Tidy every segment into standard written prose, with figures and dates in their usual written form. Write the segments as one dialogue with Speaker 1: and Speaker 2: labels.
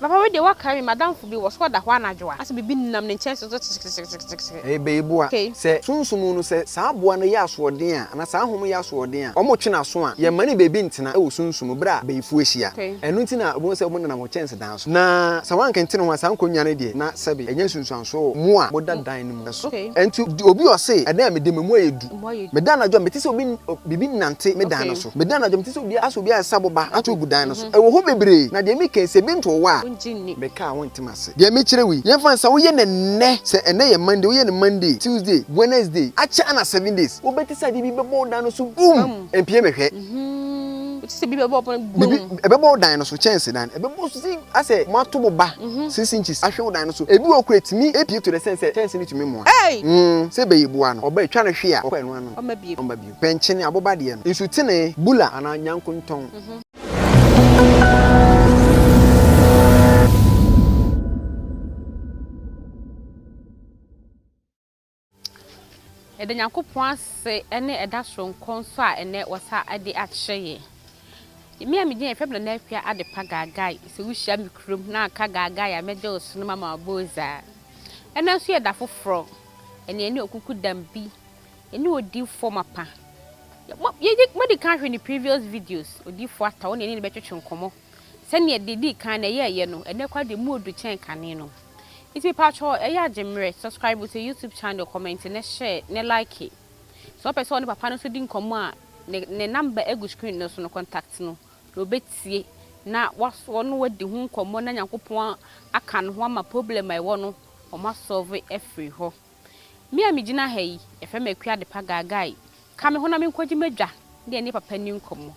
Speaker 1: Papa we dey work carry madam for be was what da hwa na dwoa. Ase bibi nnam ne nche so.
Speaker 2: Beibu a se sunsumu no se saa boa no ya asoɔden a na saa hom ya asoɔden a ɔmo twe na so a ye mane bebi ntena e wo sunsumu bra beifu ahia. Ɛno nti na obo se obo na mo chance dan so. Na sa wan kente no ho saa nkonwa ne de na sɛbe enye sunsuanso mo a mo da dan no mu so. Enti obi o se ɛdan me de me mo ayedu. Me dan na dwo me tise obi bibi nante me dan no so. Me dan na dwo me tise obi aso obi asaboba ato gu dan no so. E wo ho bebre na de me kan se bi nto wa. Me ka won timase. De me kire wi. Ye fa nsa wo ye ne ne se ene ye Monday wo ye ne Monday, Tuesday, Wednesday, acha na 7 days. Wo beti sa di bi bebo dan no so boom. Empie me hwe.
Speaker 1: Ti bi bebo pon
Speaker 2: boom. E bebo dan no so chance dan. E bebo so si ase mo ato boba 6 inches. Ahwe wo dan no so. Ebi wo kretimi epie to the sense chance ni tumi mo. Se be yibu ano. Oba etwa ne hwe a okwa eno ano. Oma bi. Penche ne aboba de no. Isu tene bula ana nyankonton.
Speaker 1: Ede Nyankopon ase ene eda sonkon so a ene wasa ade akyeye. Me a medin efebla na afia ade pa gagai se wuhia mikrom na aka gagai a mede osunu mama boza. Ene so ye da foforo ene okuku dambi ene odi form apa. Mo di kan hwe ni previous videos odi fo ata won ene betwetwe nkomo. Se ne dedi kan na ye no ene kwa de mu odu chen kane no. If you patcho subscribe to YouTube channel, comment and share, ne like it. So person papa no so din komo a ne number egu screen no so no contact no. No betie na waso no wadi hu komo na Nyankopon aka no ho ama problem ai wo no o ma solve every ho. Me a megina ha yi efe makua de pa gagai. Ka me ho na me nkwaji madwa de ne papa ni nkomo.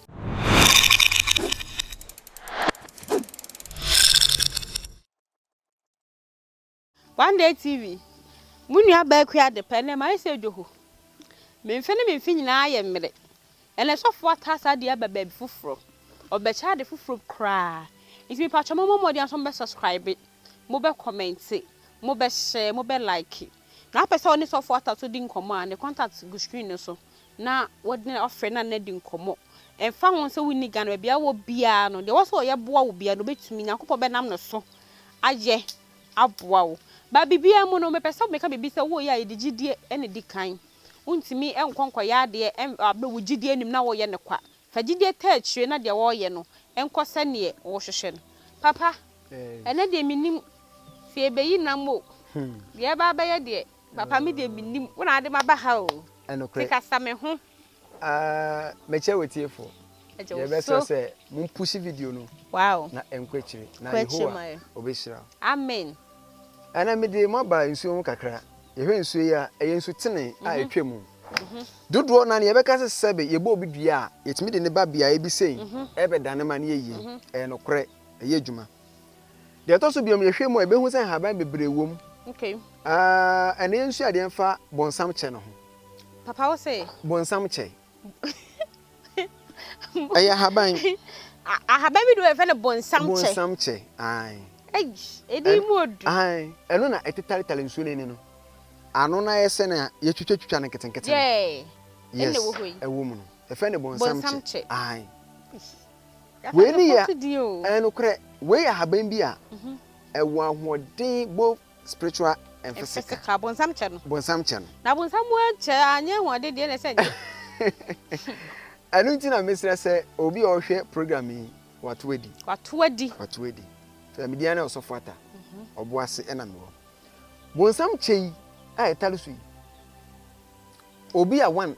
Speaker 1: One day TV. Munu aba kwa de pa na mai se dwoho. Memfe nyina aye mmere. Ene sofo atasa de aba ba bi foforo. Obecha de foforo kra. If you patch mo de aso be subscribe, mo be comment, mo be share, mo be like. Na pese oni sofo ataso di nkomo a ne contact go screen no so. Na wodi na ofre na di nkomo. Emfa won se wini ga na bia wo bia no. De wo so ye boa wo bia no betumi Nyankopon be nam no so. Aye aboa wo. Ba bibia mu no me pese me ka bibi se wo ya edigidie ene di kan untimi enkonkwa ya de abe wo gidie nim na wo ye ne kwa fa gidie ta achire na de wo ye no enko sane wo hwehwe no papa ene de minim fie beyi na mo ye ba ba ye de papa me de minim wo na de maba ha o
Speaker 2: enokre
Speaker 1: tika same ho
Speaker 2: me che wetiefo ye be se mun push video no
Speaker 1: wow
Speaker 2: na enko achire na yehowa obeshira
Speaker 1: amen.
Speaker 2: Ana me de maba nsuo mu kakra ye hwe nsuo ya eye nsu tene a etwemu dodo na ne ye beka se sebe ye bo obi dua a yetimi de ne ba bia e bi sei ebe dane ma ne ye no kore eye djuma de to so biom ye hwe mu e be hu se haban bebre wom
Speaker 1: okay
Speaker 2: ene nsu ade mfa bonsam che no ho
Speaker 1: papa wo say
Speaker 2: bonsam che aya haban
Speaker 1: haban bi do e fe ne
Speaker 2: bonsam che ai
Speaker 1: edi modu
Speaker 2: ai eno na etitari talensu ne no ano na yese na ye twetwetwa ne ketenkete ene wo hoyi ewo mu no e fe ne bonsam che ai we ni ya eno kre we ya haban bi a ewo ahoden bo spiritual and physical
Speaker 1: bonsam che no na bonsam wo che anye hode de ne se
Speaker 2: anu ntina mesra se obi o hwe program yi watwedi so media na osofo ata oboase ena mewo bonsam chei a etalesu yi obi a one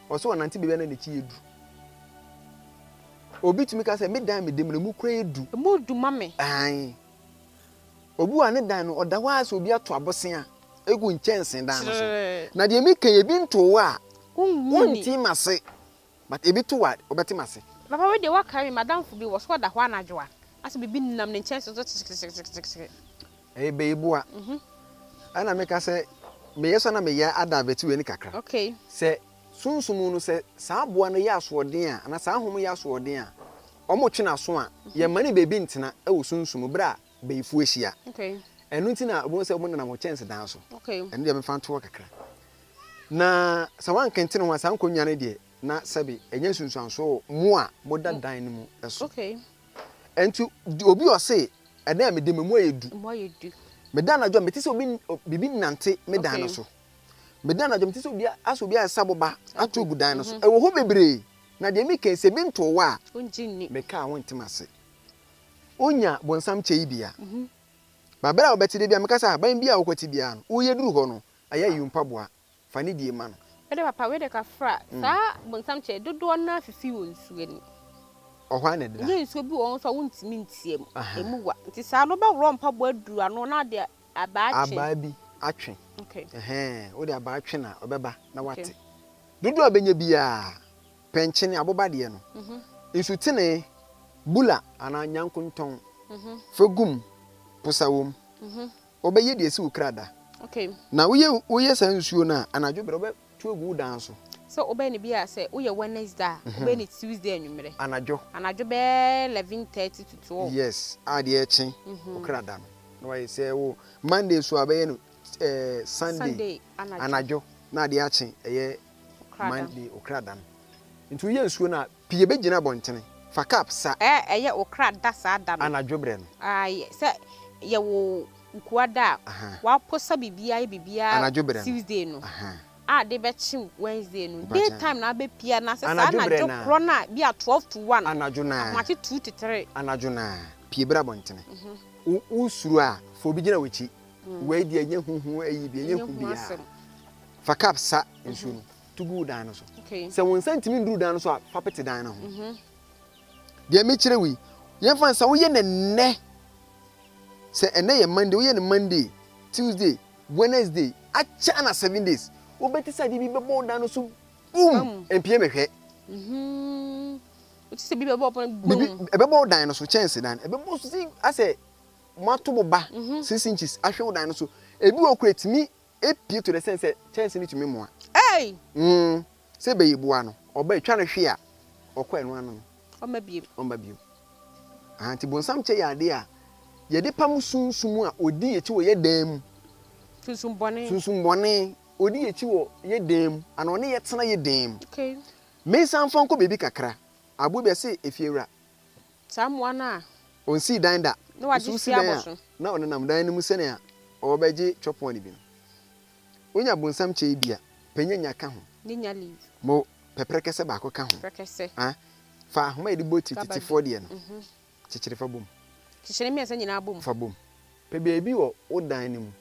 Speaker 2: oso nanti bebe na ne chi edu obi tumi ka se me dan me dem na mu kura edu
Speaker 1: mu du mame
Speaker 2: ai obi wa ne dan no odawa so obi ato abosen a egu nchensen dan no so na de mi kan ebi nto wa wonti mase but ebi to wa obeti mase
Speaker 1: papa we de wa carry madam for be was what da hwa na dwoa ase bibi nnam ne nchen so
Speaker 2: beibu a ana me ka se me yeso na me ya ada beti we ni kakra
Speaker 1: okay
Speaker 2: se sunsumu no se saa boa no ya asoden a na saa hom ya asoden a omo twe na so a ye mane bebi ntena e wo sunsumu bra beifu ahia
Speaker 1: okay
Speaker 2: enu ntina obo se obo na mo chance dan so
Speaker 1: okay
Speaker 2: enu de me fa to kakra na sa wan kentene ho sa nkonwa ne de na sabi enye sunsuanso mo a moda dan no mu eso
Speaker 1: okay
Speaker 2: Enti obi o say eda me de me mo yedu me dan adwo me ti se obi bibi nante me dan no so me dan adwo me ti se obi aso obi asaboba ato gudan no so e wo ho bebre na de me kan se bi nto wa
Speaker 1: onjinni
Speaker 2: me ka won timase onya bonsam Che bia babera obeti de bia me kasa ban bia okwati bia no wo yeduru ho no aya yumpa boa fa ne die ma no
Speaker 1: ede papa we de ka fra sa bonsam Che dodo na fifi won suani
Speaker 2: ohwa ne de
Speaker 1: nye nsuo bi won so wontimi ntiem emuwa nti sa no ba wro mpa bo aduru ano na de aba
Speaker 2: bi atwe
Speaker 1: okay
Speaker 2: wo de aba atwe na obeba na wate dodo abenya bia penchene aboba de no nsu tene bula ana nyankunton fegum pusawom obeye de esi ukrada
Speaker 1: okay
Speaker 2: na woye san nsuo na anadwo bre obe tuogu dan so
Speaker 1: so obey ni bia say woye Wednesday obey ni Tuesday anwumere
Speaker 2: anadwo
Speaker 1: be 11:30 to 12
Speaker 2: yes ade echi ukrada no waye say wo Monday so abeye no Sunday anadwo na ade achi eye Monday ukrada no ntu ye nsuo na pie begina bontene fa cap sa
Speaker 1: eye ukrada sa da no
Speaker 2: anadwo bre no
Speaker 1: say ye wo nkuada wa posa bibia Tuesday no de be chi Wednesday no daytime na be pia na se sa na jo kro na bia 12 to 1
Speaker 2: anadwo na
Speaker 1: amachi 2 to 3
Speaker 2: anadwo na pie bra bontene usuru a fo bi gina wachi we di anya huhu ayi bi anya hu bia fa cap sa nsuo no tugu dan no so se won santimi nduru dan no so a fa pete dan no ho de me kire wi ye fa sa wo ye ne se ene ye Monday wo ye ne Monday Tuesday Wednesday acha na 7 days wo beti sa di bi bebo dan no so empie mehwe
Speaker 1: o ti se bi bebo pon
Speaker 2: bebo dan no so chance dan bebo so si ase mato boba 6 inches ahwe wo dan no so ebi wo kretimi epie to the sense chance ni tumi moa se be yiboa no oba etwa no hwe a okwa enu anu omba biem anti bonsam Che ya de a ye de pam sunsumu a odi echi wo ye dan mu sunsun bone odi echi wo ye dan mu ana one ye tena ye dan mu
Speaker 1: okay
Speaker 2: me san fon ko bebi kakra abu be se efiewura
Speaker 1: samwa na
Speaker 2: on si dan da
Speaker 1: no waji si aboso
Speaker 2: na one nam dan mu sene a obeje chopon ni bi no onya bonsam Che bia panyanya ka ho
Speaker 1: ni nya leave
Speaker 2: mo peprekese ba ko ka ho
Speaker 1: peprekese
Speaker 2: fa homa edi boti titifo de no chichire fa bom
Speaker 1: chichire mi asa nyina bom
Speaker 2: fa bom pe bebi wo odan ni mu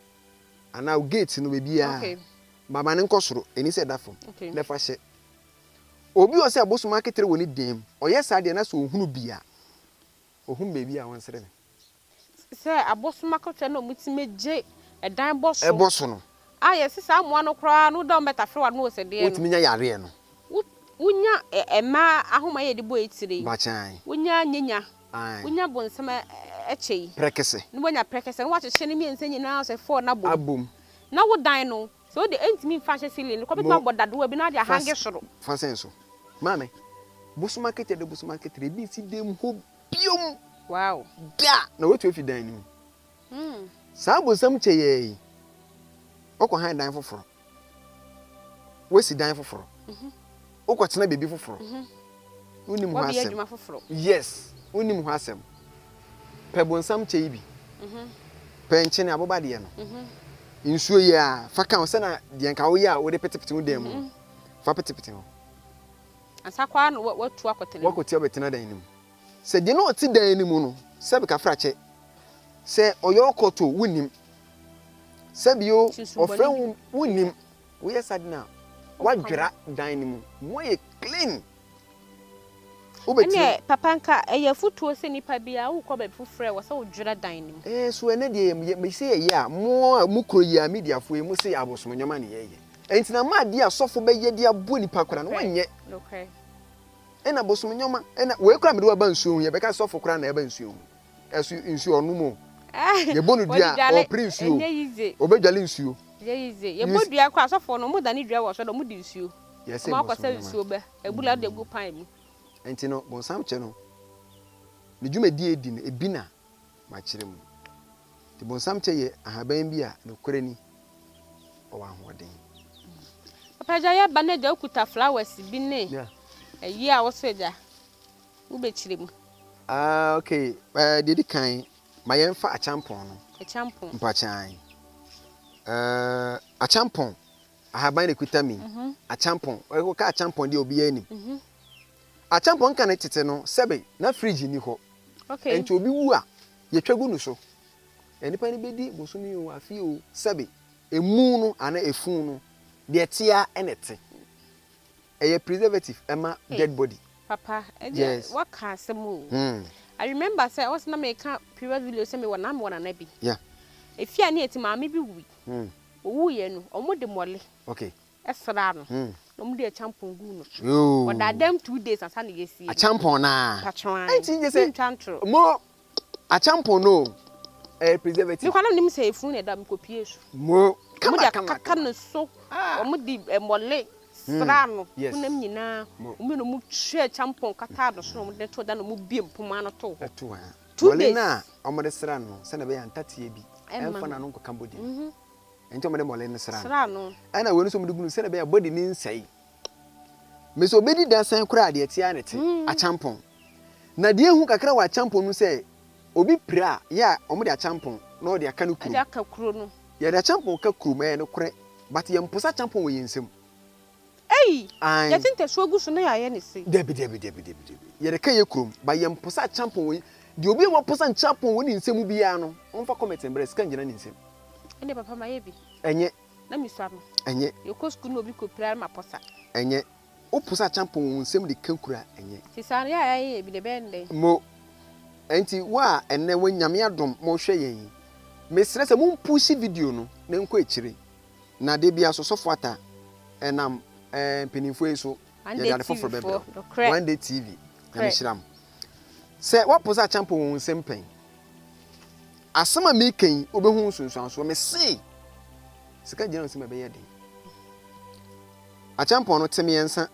Speaker 2: ana gate no bebi a
Speaker 1: okay
Speaker 2: baba ne nkosoro eni se dafo
Speaker 1: okay
Speaker 2: le fa hye obi o se abosoma ketere woni dem oye sa de na so ohunu bia ohun bebi a won sere
Speaker 1: se abosoma ketere no mutimeje edan boso
Speaker 2: eboso no
Speaker 1: yes sa amoa no kra no da metafre wa no se de no
Speaker 2: otiminya yare no
Speaker 1: wunya ema ahoma ye de bo etire
Speaker 2: ba chan
Speaker 1: wunya nyenya wunya bonsam Che
Speaker 2: prekese
Speaker 1: no wunya prekese no wa chehye ne mi ensenyi na se 4 na bom
Speaker 2: abom
Speaker 1: na wo dan no so de entimi fa hye sile no ko beto abodado bi na de ahange soro
Speaker 2: fa senso mame bosoma ketere bi si dem ho biom
Speaker 1: wow
Speaker 2: da na wetu efi dan ni sa bonsam Che ye okọ han dan foforo wesi dan foforo okọ tena bebi foforo unim ho asem yes unim ho asem pe bonsam Che bi pe nchene aboba de no nsuo ya fa kan se na de nka wo ya wo de petepete wo dem mu fa petepete ho
Speaker 1: asakwa no watu akotene
Speaker 2: wakoti obetena dan nim se de no oti dan nim no se be ka fra Che se oyo okoto wunim sebio ofren wunim wo ye sadina wadwira dan nim mo ye clean
Speaker 1: ene papa nka eye futuo se nipa bia wo ko be fufre wo se wo dwira dan nim
Speaker 2: so ene de me se ye a mo mukro yi a media fo e mo se abosom nyoma ne ye entina ma de asofo be ye de abo nipa kora no wanye
Speaker 1: okay
Speaker 2: ena bosom nyoma ena we kora me de wa ba nsuo ye be ka sofo kora na e ba nsuo esu nsuo no mo ye bonu dia o prince o obedwale nsuo
Speaker 1: ye bodua kwa asofo no mo da ne dua wo so do mo di nsuo
Speaker 2: yes
Speaker 1: ma kwa sa nsuo be ebula de gu pan mu
Speaker 2: entino bonsam Che no ne dwuma die di no ebina ma kire mu ti bonsam Che ye ahaban bi a no korani o wa hoden
Speaker 1: papa ja ya ba na ja okuta flowers bi ne eyi a wo so ja wo be kire mu
Speaker 2: Okay. Did kind my fa a champon.
Speaker 1: A champon.
Speaker 2: Mpachan. A champon. I have been equita me. A champon. I will catch champon the obiani. A champon can it no sebe na fridge ni ho.
Speaker 1: Okay.
Speaker 2: And to be wua. Ye tragu so. And the penny bedi was soon you a few sebe. A moon and a foon. The tia and it. A preservative, Emma dead body.
Speaker 1: Papa,
Speaker 2: yes.
Speaker 1: What can some move? I remember say I was not make up period video send me one number one and
Speaker 2: yeah.
Speaker 1: If you are near to mammy be weak. Oh, you know, or more than molly.
Speaker 2: Okay.
Speaker 1: A salon. No more dear champon goon.
Speaker 2: You.
Speaker 1: But that them 2 days and Sunday see.
Speaker 2: A champon na.
Speaker 1: Patron.
Speaker 2: I think you say
Speaker 1: chantro.
Speaker 2: More a champon no. A preservative.
Speaker 1: You can't say phone a damn copiation.
Speaker 2: More.
Speaker 1: Come on, so. Or muddy and molly. Strano, yes. Now, we share champon catado, so that to done will be pomano to 2 days now. I'm the Serrano, Senabe and Tati, and for an uncle Cambodia. And Tom Molena Serrano. And I want some to send a body in say. Miss Obedi does and cry the Tianity, a champon. Nadia who can cry a champon say, Obi pra, ya, only a champon, nor the Canuku. Yet a champon cacu man, but young Posa champon will in some. Hey, I think that's so good to know anything.
Speaker 2: Debbie. Yet a kay crum by young Posa champon. You be 1% champon winning some biano, on for comet and breast canyon in him.
Speaker 1: And papa my baby.
Speaker 2: And yet,
Speaker 1: let me swap.
Speaker 2: And yet,
Speaker 1: your cost could not be could play my posa.
Speaker 2: And yet, Oposa champon will simply concura and yet.
Speaker 1: Cisaria, I be the band.
Speaker 2: Mo Auntie, why and then when Yamia drum more shay. Miss Ressa won't push video no, then Che3. Na de be so soft water and penny so and they are for one day TV. And say what was that champon same pain? As some making Oberhun so me see. Second general see my baby. A champon not me answer.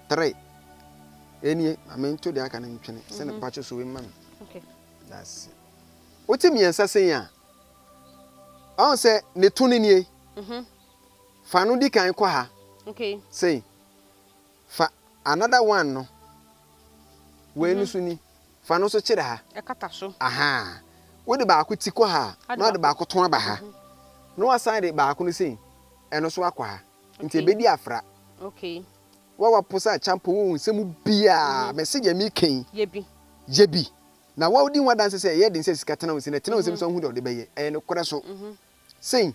Speaker 2: 3. Any I mean to the can send a patch so man.
Speaker 1: Okay.
Speaker 2: That's it. What me answer say ya? I say ne tunini. Fanu di kan kwa ha.
Speaker 1: Okay.
Speaker 2: Say. Fa another one no. We no suni. Fanu so chire ha.
Speaker 1: E kata so.
Speaker 2: Aha. We de ba ti kwa ha. No de ba ton ba ha. No aside de ba no say. E no so akwa ha. Nti ebedi afra.
Speaker 1: Okay.
Speaker 2: Wa posa champo wo nsem bia message me ken. Yebi. Na wa odi wa dance say ye din say sika tena wo say na tena wo say so hu de be ye. E no kora so. Say.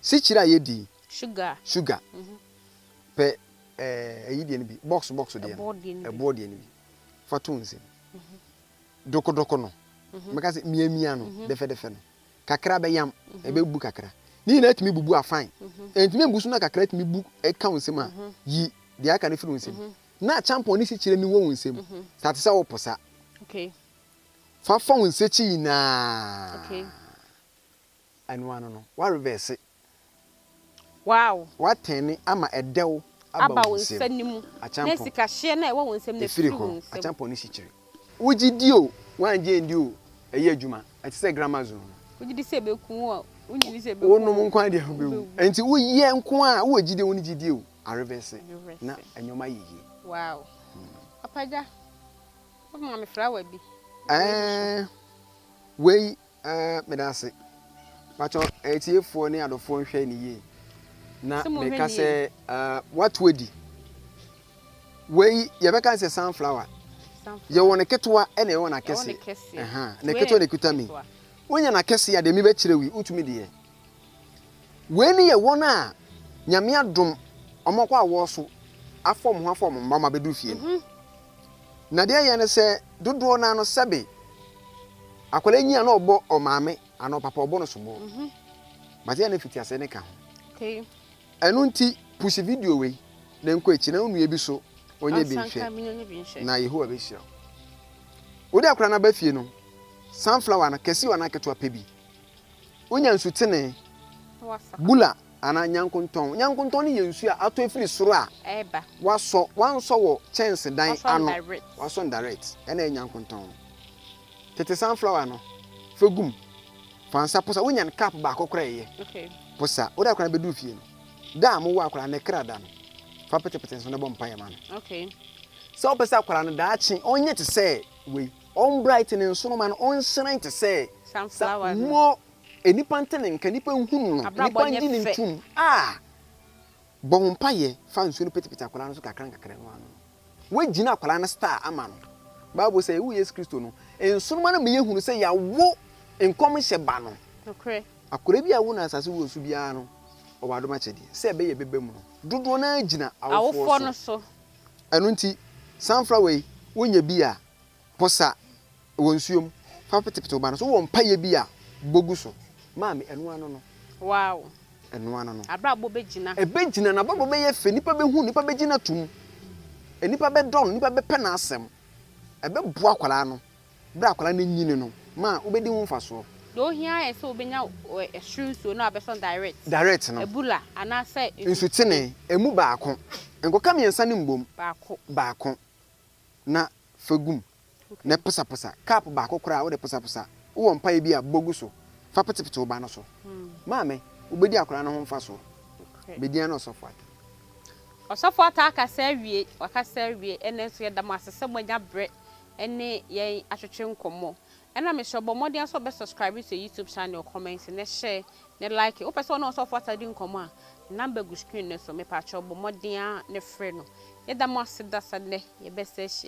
Speaker 2: Si chira ye di
Speaker 1: sugar
Speaker 2: pe yi de bi box de e board de bi fatunzi doko no meka se miamia no defe no kakra be yam e be bu kakra ni na timi bubu afan entimi busu na kakra timi bu e ka wonsem a yi de aka ne fi wonsem na champion ni si chire ni wo wonsem start say wo posa
Speaker 1: okay
Speaker 2: fa wonse chi na
Speaker 1: okay
Speaker 2: anu ano no wa reverse.
Speaker 1: Wow.
Speaker 2: What ten ama edew
Speaker 1: aba wonsem nimu na sika hye na e wo wonsem na free wonsem
Speaker 2: a champion ni sichire wugidi o wanje ndi o eye adwuma ati say grammar zone
Speaker 1: wugidi se be ku o wugidi se be
Speaker 2: wonu mu nkwan de be enti wo ye nko a wo gidi woni gidi o a reverse na anyoma yiyi.
Speaker 1: Wow. Apaja o ma me flower bi
Speaker 2: we me da se pacho etiefo ni adofo nhwe ni ye na me ka say what wedi we ye be kan say sunflower ye wona ketwa e na ye wona kese na ketwa de kuta mi wonya na kese ya de mi be kire wi utumi de we ni ye wona nyame adom omokwa awo so afom mama bedu fie na de ye ne say dodo na no sebe akwala nyi na obo o maame ana papa obo no so bo mate na fiti ase ne ka
Speaker 1: okay
Speaker 2: enu nti push video we na nko echi na unu ebi so onye bi nhwe na Yehowa be hira odi akura na ba fie no sunflower na kesi wa na ketwa pebi onya nsutene bula ana nyankonton ni yensu a ato efiri soro a
Speaker 1: eba
Speaker 2: waso wanso wo chance dan ano waso direct ena nyankonton tete sunflower no fegum fansa posa wonya cap ba kokora ye
Speaker 1: okay
Speaker 2: posa odi akura be du fie no da mo wa akura ne krada no fa pete so ne bom pa ya ma no
Speaker 1: okay
Speaker 2: So pesa kwara no daachi onye te say we on bright ne nso man on shine te say
Speaker 1: sunflower
Speaker 2: mo enipa ntene nka nipa nhunu no nipa ngi ne ntum bon paye fa nso no petipeta kwara no so kakran no ano we gina kwara no star ama no Bible say who yes Christo no nso man me yehunu say ya wo enkom hye ba no
Speaker 1: okay
Speaker 2: akora bi a wo na asase wo su bia no obado ma chede say be ye bebem no dodo na gina awofo
Speaker 1: no so
Speaker 2: eno nti sunflower wonya bi a posa wonsuom fa petipeta ba no so won paye bi a bogu so maami eno ano no
Speaker 1: wow
Speaker 2: eno ano no
Speaker 1: abrabo begina
Speaker 2: ebegina na babo be ye fe nipa be hu nipa be gina tum enipa be don nipa be pe na asem ebe bo akwala no bra akwala na nyine no ma obedi hu mfaso
Speaker 1: do hia ese obenya shruso no abeson
Speaker 2: direct no
Speaker 1: ebula ana say
Speaker 2: nsutene emu baako enkoka miensa ne mbom baako na fagum na pesa cap baako kra wo de pesa wo mpa bi a bogu so fa petipete wo ba no so maame obedi akwala no ho mfaso bedian no sofo
Speaker 1: ata akasa wie wakasa wie ene so yedam asese monya bre ene ye atwetwe nkomo ena me sure bomodi so be subscribe to YouTube channel, comment ne share ne like o person no sofo ata di nkomo a number go screen ne so me pa cho bomodi ne frɛ no yedam aseda sane ye be se